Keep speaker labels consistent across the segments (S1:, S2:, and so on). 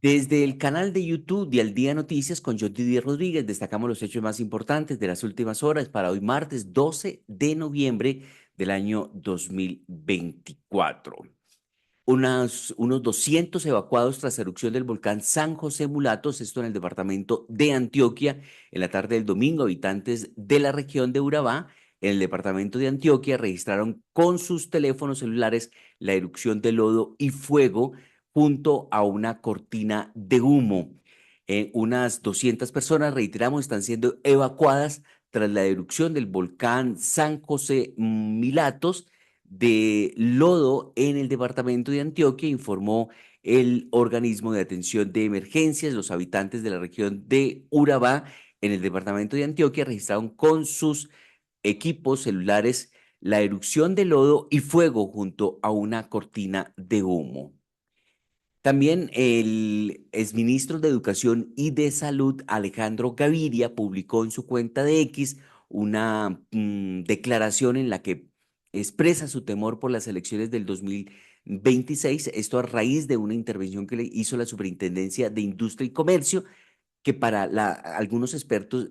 S1: Desde el canal de YouTube de Al Día Noticias con John Didier Rodríguez destacamos los hechos más importantes de las últimas horas para hoy martes 12 de noviembre del año 2024. Unos 200 evacuados tras erupción del volcán San José Mulatos, esto en el departamento de Antioquia. En la tarde del domingo, habitantes de la región de Urabá, en el departamento de Antioquia, registraron con sus teléfonos celulares la erupción de lodo y fuego junto a una cortina de humo. Unas 200 personas, reiteramos, están siendo evacuadas tras la erupción del volcán San José Milatos de lodo en el departamento de Antioquia, informó el organismo de atención de emergencias. Los habitantes de la región de Urabá, en el departamento de Antioquia, registraron con sus equipos celulares la erupción de lodo y fuego junto a una cortina de humo. También el exministro de Educación y de Salud, Alejandro Gaviria, publicó en su cuenta de X una declaración en la que expresa su temor por las elecciones del 2026, esto a raíz de una intervención que le hizo la Superintendencia de Industria y Comercio, que para algunos expertos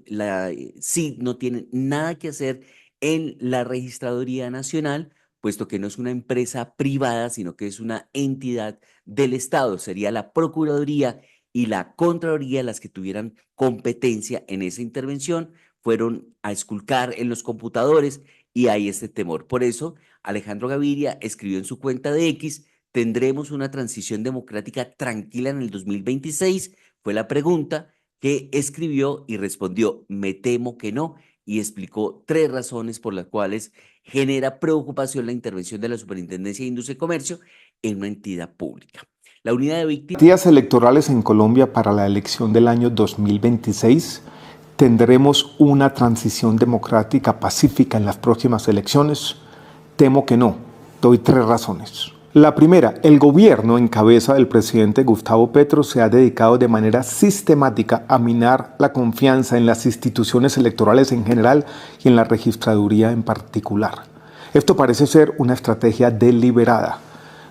S1: sí no tienen nada que hacer en la Registraduría Nacional, puesto que no es una empresa privada, sino que es una entidad del Estado. Sería la Procuraduría y la Contraloría las que tuvieran competencia en esa intervención. Fueron a esculcar en los computadores y hay este temor. Por eso, Alejandro Gaviria escribió en su cuenta de X: ¿tendremos una transición democrática tranquila en el 2026? Fue la pregunta que escribió y respondió: me temo que no, y explicó tres razones por las cuales genera preocupación la intervención de la Superintendencia de Industria y Comercio en una entidad pública. La unidad de víctimas.
S2: Días electorales en Colombia para la elección del año 2026. ¿Tendremos una transición democrática pacífica en las próximas elecciones? Temo que no. Doy tres razones. La primera, el gobierno en cabeza del presidente Gustavo Petro se ha dedicado de manera sistemática a minar la confianza en las instituciones electorales en general y en la registraduría en particular. Esto parece ser una estrategia deliberada.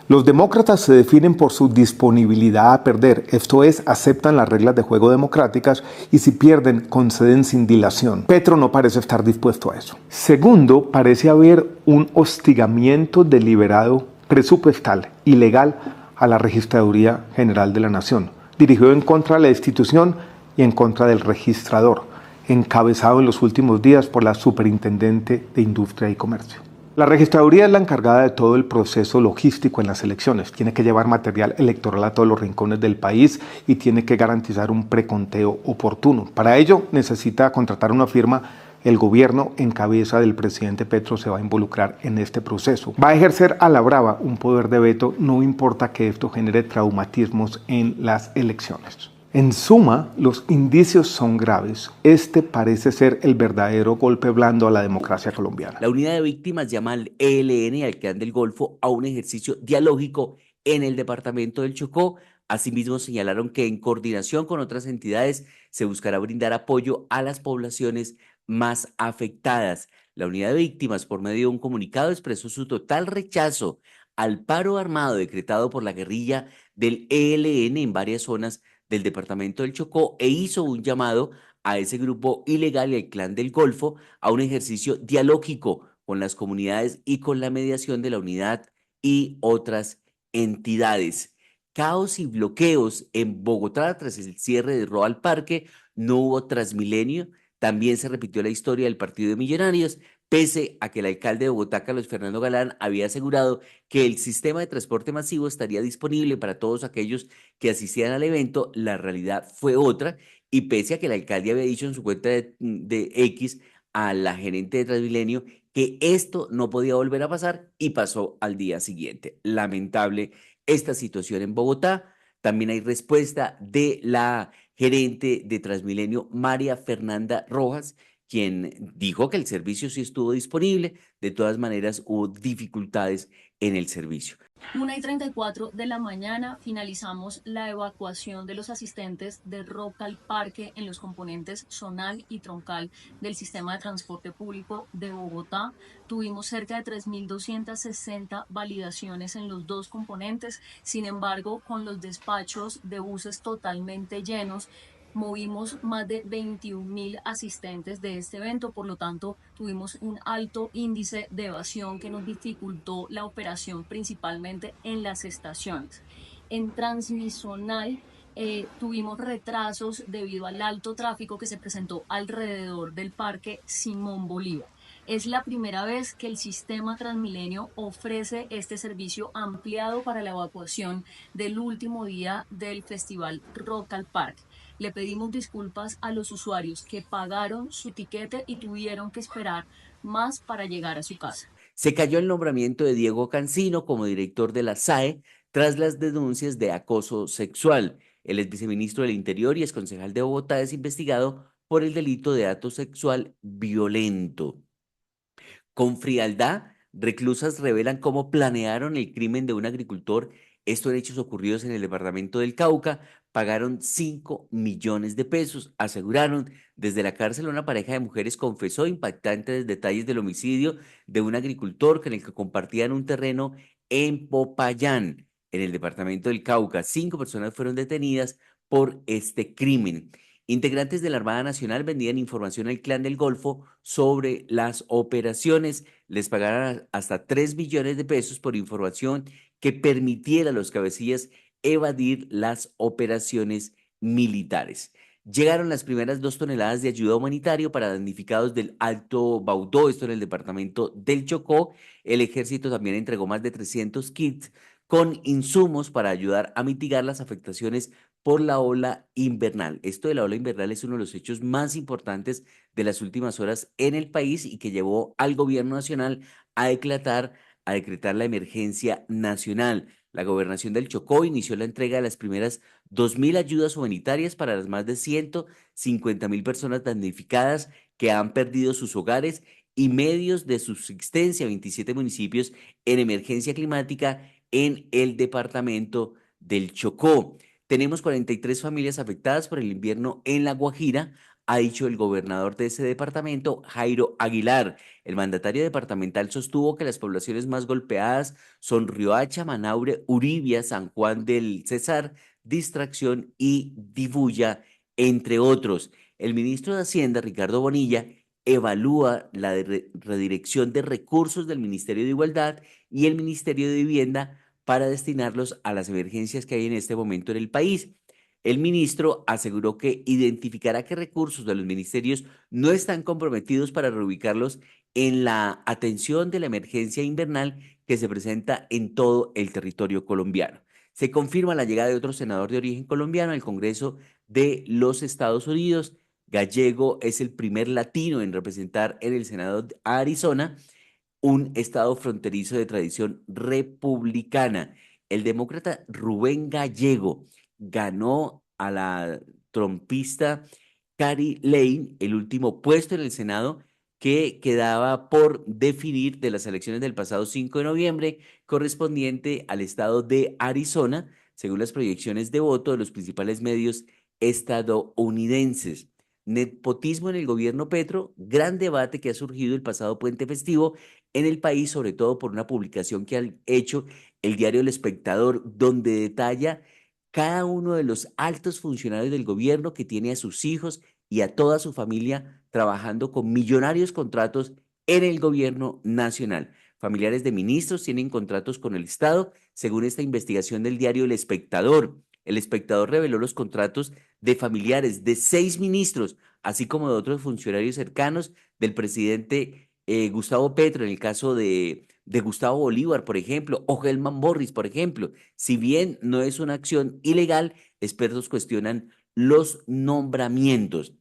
S2: Los demócratas se definen por su disponibilidad a perder, esto es, aceptan las reglas de juego democráticas y si pierden, conceden sin dilación. Petro no parece estar dispuesto a eso. Segundo, parece haber un hostigamiento deliberado, presupuestal y legal a la Registraduría General de la Nación, dirigido en contra de la institución y en contra del registrador, encabezado en los últimos días por la Superintendente de Industria y Comercio. La registraduría es la encargada de todo el proceso logístico en las elecciones. Tiene que llevar material electoral a todos los rincones del país y tiene que garantizar un preconteo oportuno. Para ello necesita contratar una firma. El gobierno en cabeza del presidente Petro se va a involucrar en este proceso. Va a ejercer a la brava un poder de veto, no importa que esto genere traumatismos en las elecciones. En suma, los indicios son graves. Este parece ser el verdadero golpe blando a la democracia colombiana.
S1: La unidad de víctimas llama al ELN y al Clan del Golfo a un ejercicio dialógico en el departamento del Chocó. Asimismo, señalaron que en coordinación con otras entidades se buscará brindar apoyo a las poblaciones más afectadas. La unidad de víctimas, por medio de un comunicado, expresó su total rechazo al paro armado decretado por la guerrilla del ELN en varias zonas del departamento del Chocó e hizo un llamado a ese grupo ilegal y al Clan del Golfo a un ejercicio dialógico con las comunidades y con la mediación de la unidad y otras entidades. Caos y bloqueos en Bogotá tras el cierre de Roal Parque. No hubo Transmilenio. También se repitió la historia del partido de Millonarios, pese a que el alcalde de Bogotá, Carlos Fernando Galán, había asegurado que el sistema de transporte masivo estaría disponible para todos aquellos que asistieran al evento. La realidad fue otra, y pese a que el alcalde había dicho en su cuenta de X a la gerente de Transmilenio que esto no podía volver a pasar, y pasó al día siguiente. Lamentable esta situación en Bogotá. También hay respuesta de la gerente de Transmilenio, María Fernanda Rojas, quien dijo que el servicio sí estuvo disponible. De todas maneras, hubo dificultades en el servicio.
S3: 1:34 de la mañana finalizamos la evacuación de los asistentes de Roca al Parque en los componentes zonal y troncal del sistema de transporte público de Bogotá. Tuvimos cerca de 3.260 validaciones en los dos componentes. Sin embargo, con los despachos de buses totalmente llenos, movimos más de 21.000 asistentes de este evento, por lo tanto tuvimos un alto índice de evasión que nos dificultó la operación principalmente en las estaciones. En Transmisonal tuvimos retrasos debido al alto tráfico que se presentó alrededor del Parque Simón Bolívar. Es la primera vez que el sistema Transmilenio ofrece este servicio ampliado para la evacuación del último día del festival Rock al Parque. Le pedimos disculpas a los usuarios que pagaron su tiquete y tuvieron que esperar más para llegar a su casa.
S1: Se cayó el nombramiento de Diego Cancino como director de la SAE tras las denuncias de acoso sexual. El ex viceministro del Interior y exconcejal de Bogotá es investigado por el delito de acto sexual violento. Con frialdad, reclusas revelan cómo planearon el crimen de un agricultor. Estos hechos ocurridos en el departamento del Cauca. Pagaron 5 millones de pesos. Aseguraron desde la cárcel una pareja de mujeres confesó impactantes detalles del homicidio de un agricultor con el que compartían un terreno en Popayán, en el departamento del Cauca. 5 personas fueron detenidas por este crimen. Integrantes de la Armada Nacional vendían información al Clan del Golfo sobre las operaciones. Les pagaron hasta 3 millones de pesos por información que permitiera a los cabecillas evadir las operaciones militares. Llegaron las primeras 2 toneladas de ayuda humanitaria para damnificados del Alto Baudó, esto en el departamento del Chocó. El ejército también entregó más de 300 kits con insumos para ayudar a mitigar las afectaciones por la ola invernal. Esto de la ola invernal es uno de los hechos más importantes de las últimas horas en el país y que llevó al gobierno nacional a decretar la emergencia nacional. La gobernación del Chocó inició la entrega de las primeras 2.000 ayudas humanitarias para las más de 150.000 personas damnificadas que han perdido sus hogares y medios de subsistencia. 27 municipios en emergencia climática en el departamento del Chocó. Tenemos 43 familias afectadas por el invierno en La Guajira, ha dicho el gobernador de ese departamento, Jairo Aguilar. El mandatario departamental sostuvo que las poblaciones más golpeadas son Riohacha, Manaure, Uribia, San Juan del Cesar, Distracción y Dibuya, entre otros. El ministro de Hacienda, Ricardo Bonilla, evalúa la redirección de recursos del Ministerio de Igualdad y el Ministerio de Vivienda para destinarlos a las emergencias que hay en este momento en el país. El ministro aseguró que identificará qué recursos de los ministerios no están comprometidos para reubicarlos en la atención de la emergencia invernal que se presenta en todo el territorio colombiano. Se confirma la llegada de otro senador de origen colombiano al Congreso de los Estados Unidos. Gallego es el primer latino en representar en el Senado de Arizona, un estado fronterizo de tradición republicana. El demócrata Rubén Gallego ganó a la trompista Carrie Lane el último puesto en el Senado que quedaba por definir de las elecciones del pasado 5 de noviembre correspondiente al estado de Arizona, según las proyecciones de voto de los principales medios estadounidenses. Nepotismo en el gobierno Petro, gran debate que ha surgido el pasado puente festivo en el país, sobre todo por una publicación que ha hecho el diario El Espectador, donde detalla cada uno de los altos funcionarios del gobierno que tiene a sus hijos y a toda su familia trabajando con millonarios contratos en el gobierno nacional. Familiares de ministros tienen contratos con el Estado, según esta investigación del diario El Espectador. El Espectador reveló los contratos de familiares de 6 ministros, así como de otros funcionarios cercanos del presidente Gustavo Petro, en el caso de Gustavo Bolívar, por ejemplo, o Helman Morris, por ejemplo. Si bien no es una acción ilegal, expertos cuestionan los nombramientos.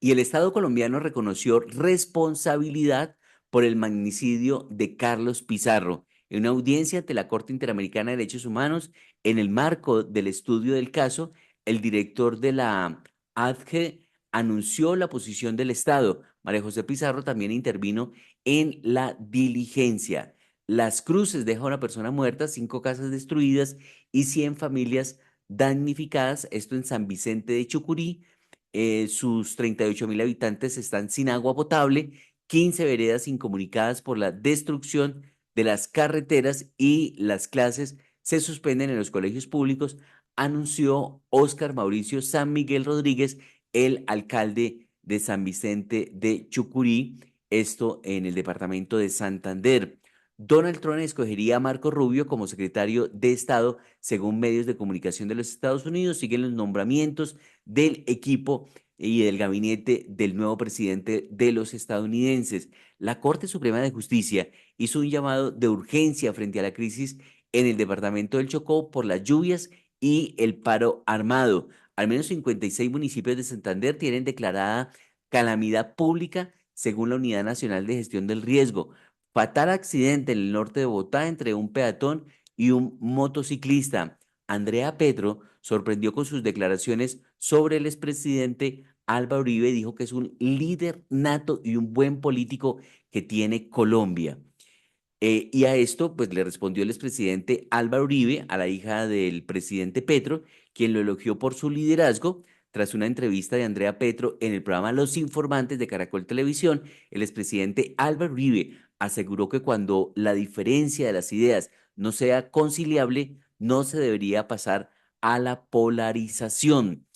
S1: Y el Estado colombiano reconoció responsabilidad por el magnicidio de Carlos Pizarro. En una audiencia ante la Corte Interamericana de Derechos Humanos, en el marco del estudio del caso, el director de la ADGE anunció la posición del Estado. María José Pizarro también intervino en la diligencia. Las Cruces deja una persona muerta, 5 casas destruidas y 100 familias damnificadas. Esto en San Vicente de Chucurí. Sus 38.000 habitantes están sin agua potable, 15 veredas incomunicadas por la destrucción de las carreteras y las clases se suspenden en los colegios públicos, anunció Óscar Mauricio San Miguel Rodríguez, el alcalde de San Vicente de Chucurí, esto en el departamento de Santander. Donald Trump escogería a Marco Rubio como secretario de Estado, según medios de comunicación de los Estados Unidos. Siguen los nombramientos del equipo y del gabinete del nuevo presidente de los estadounidenses. La Corte Suprema de Justicia hizo un llamado de urgencia frente a la crisis en el departamento del Chocó por las lluvias y el paro armado. Al menos 56 municipios de Santander tienen declarada calamidad pública según la Unidad Nacional de Gestión del Riesgo. Fatal accidente en el norte de Bogotá entre un peatón y un motociclista. Andrea Petro sorprendió con sus declaraciones sobre el expresidente Álvaro Uribe y dijo que es un líder nato y un buen político que tiene Colombia. Y a esto, pues le respondió el expresidente Álvaro Uribe a la hija del presidente Petro, quien lo elogió por su liderazgo. Tras una entrevista de Andrea Petro en el programa Los Informantes de Caracol Televisión, el expresidente Álvaro Uribe aseguró que cuando la diferencia de las ideas no sea conciliable, no se debería pasar a la polarización.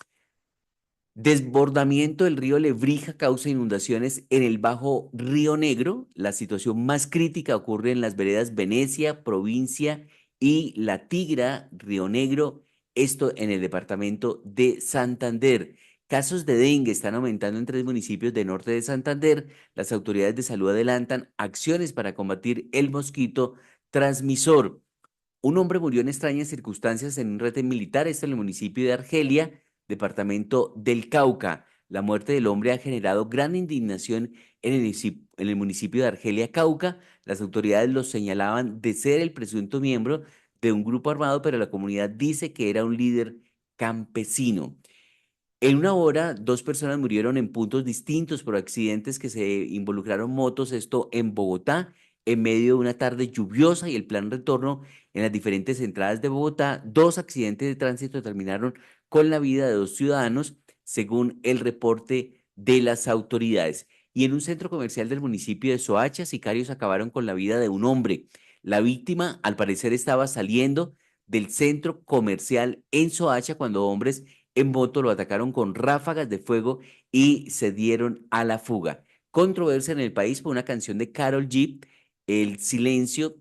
S1: Desbordamiento del río Lebrija causa inundaciones en el Bajo Río Negro. La situación más crítica ocurre en las veredas Venecia, Provincia y La Tigra, Río Negro, esto en el departamento de Santander. Casos de dengue están aumentando en 3 municipios de norte de Santander. Las autoridades de salud adelantan acciones para combatir el mosquito transmisor. Un hombre murió en extrañas circunstancias en un retén militar, esto en el municipio de Argelia, departamento del Cauca. La muerte del hombre ha generado gran indignación en el municipio de Argelia, Cauca. Las autoridades lo señalaban de ser el presunto miembro de un grupo armado, pero la comunidad dice que era un líder campesino. En una hora, 2 personas murieron en puntos distintos por accidentes que se involucraron motos, esto en Bogotá, en medio de una tarde lluviosa y el plan retorno en las diferentes entradas de Bogotá. 2 accidentes de tránsito terminaron con la vida de 2 ciudadanos, según el reporte de las autoridades. Y en un centro comercial del municipio de Soacha, sicarios acabaron con la vida de un hombre. La víctima, al parecer, estaba saliendo del centro comercial en Soacha cuando hombres en moto lo atacaron con ráfagas de fuego y se dieron a la fuga. Controversia en el país por una canción de Karol G. El silencio,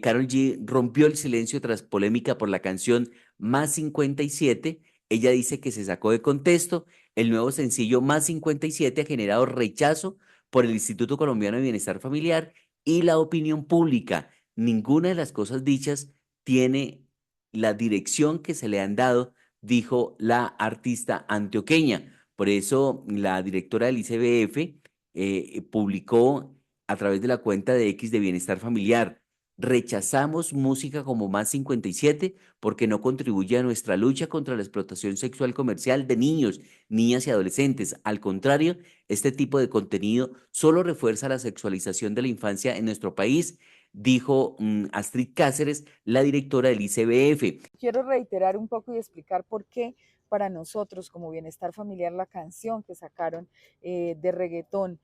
S1: Karol G rompió el silencio tras polémica por la canción Más 57. Ella dice que se sacó de contexto. El nuevo sencillo Más 57 ha generado rechazo por el Instituto Colombiano de Bienestar Familiar y la opinión pública. Ninguna de las cosas dichas tiene la dirección que se le han dado, dijo la artista antioqueña. Por eso la directora del ICBF publicó a través de la cuenta de X de Bienestar Familiar: rechazamos música como Más 57 porque no contribuye a nuestra lucha contra la explotación sexual comercial de niños, niñas y adolescentes. Al contrario, este tipo de contenido solo refuerza la sexualización de la infancia en nuestro país, dijo Astrid Cáceres, la directora del ICBF.
S4: Quiero reiterar un poco y explicar por qué para nosotros como Bienestar Familiar la canción que sacaron de reggaetón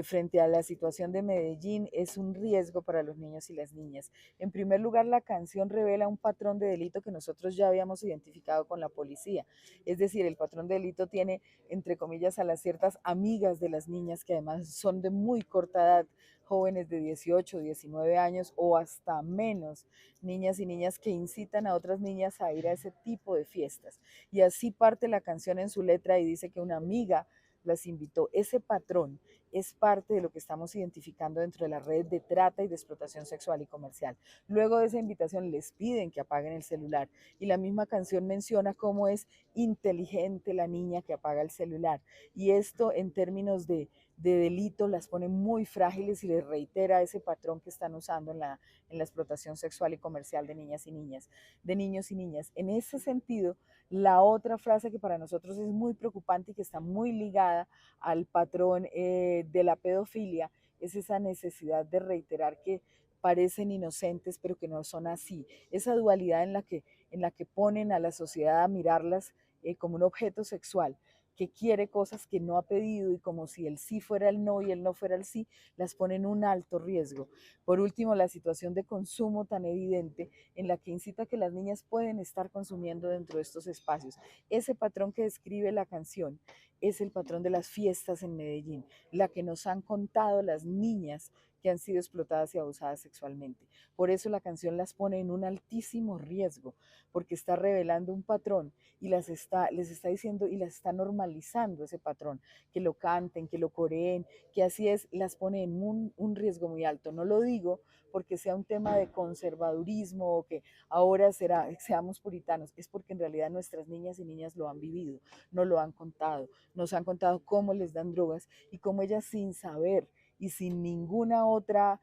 S4: frente a la situación de Medellín es un riesgo para los niños y las niñas. En primer lugar, la canción revela un patrón de delito que nosotros ya habíamos identificado con la policía. Es decir, el patrón de delito tiene, entre comillas, a las ciertas amigas de las niñas que además son de muy corta edad, jóvenes de 18, 19 años o hasta menos, niñas y niñas que incitan a otras niñas a ir a ese tipo de fiestas. Y así parte la canción en su letra y dice que una amiga las invitó. Ese patrón es parte de lo que estamos identificando dentro de la red de trata y de explotación sexual y comercial. Luego de esa invitación les piden que apaguen el celular y la misma canción menciona cómo es inteligente la niña que apaga el celular. Y esto en términos de delito las pone muy frágiles y les reitera ese patrón que están usando en la explotación sexual y comercial de niñas y niñas, de niños y niñas. En ese sentido, la otra frase que para nosotros es muy preocupante y que está muy ligada al patrón de la pedofilia es esa necesidad de reiterar que parecen inocentes, pero que no son así. Esa dualidad en la que ponen a la sociedad a mirarlas como un objeto sexual, que quiere cosas que no ha pedido y como si el sí fuera el no y el no fuera el sí, las pone en un alto riesgo. Por último, la situación de consumo tan evidente en la que incita a que las niñas pueden estar consumiendo dentro de estos espacios. Ese patrón que describe la canción es el patrón de las fiestas en Medellín, la que nos han contado las niñas que han sido explotadas y abusadas sexualmente. Por eso la canción las pone en un altísimo riesgo, porque está revelando un patrón y les está diciendo y las está normalizando ese patrón, que lo canten, que lo coreen, que así es, las pone en un riesgo muy alto. No lo digo porque sea un tema de conservadurismo o que ahora seamos puritanos, es porque en realidad nuestras niñas y niñas lo han vivido, nos lo han contado, nos han contado cómo les dan drogas y cómo ellas sin saber y sin ninguna otra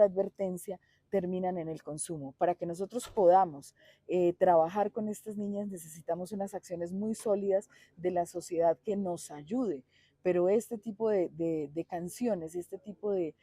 S4: advertencia terminan en el consumo. Para que nosotros podamos trabajar con estas niñas necesitamos unas acciones muy sólidas de la sociedad que nos ayude, pero este tipo de canciones, este tipo de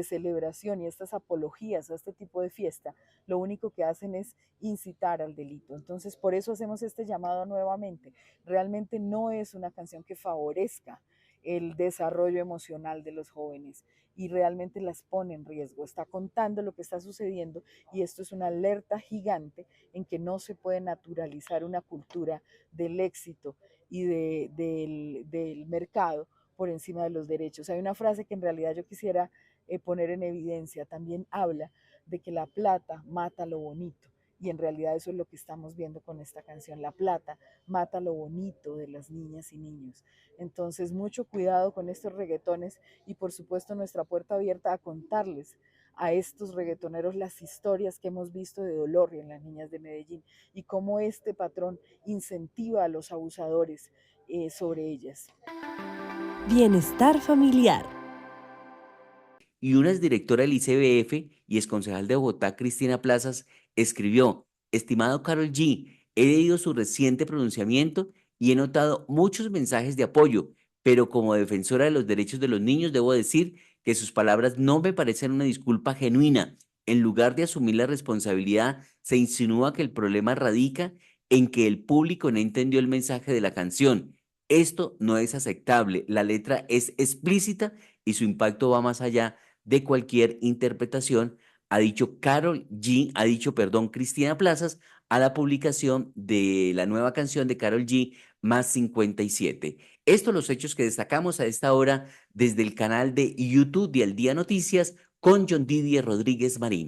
S4: celebración y estas apologías a este tipo de fiesta, lo único que hacen es incitar al delito. Entonces, por eso hacemos este llamado nuevamente. Realmente no es una canción que favorezca el desarrollo emocional de los jóvenes y realmente las pone en riesgo. Está contando lo que está sucediendo y esto es una alerta gigante en que no se puede naturalizar una cultura del éxito y del mercado por encima de los derechos. Hay una frase que en realidad yo quisiera poner en evidencia, también habla de que la plata mata lo bonito. Y en realidad eso es lo que estamos viendo con esta canción. La plata mata lo bonito de las niñas y niños. Entonces, mucho cuidado con estos reggaetones y por supuesto nuestra puerta abierta a contarles a estos reggaetoneros las historias que hemos visto de dolor en las niñas de Medellín y cómo este patrón incentiva a los abusadores sobre ellas.
S5: Bienestar familiar.
S1: Y una exdirectora del ICBF y exconcejal de Bogotá, Cristina Plazas, escribió: Estimado Carol G, he leído su reciente pronunciamiento y he notado muchos mensajes de apoyo, pero como defensora de los derechos de los niños debo decir que sus palabras no me parecen una disculpa genuina. En lugar de asumir la responsabilidad, se insinúa que el problema radica en que el público no entendió el mensaje de la canción. Esto no es aceptable. La letra es explícita y su impacto va más allá de cualquier interpretación, ha dicho, perdón, Cristina Plazas, a la publicación de la nueva canción de Karol G, Más 57. Estos los hechos que destacamos a esta hora desde el canal de YouTube de Al Día Noticias con John Didier Rodríguez Marín.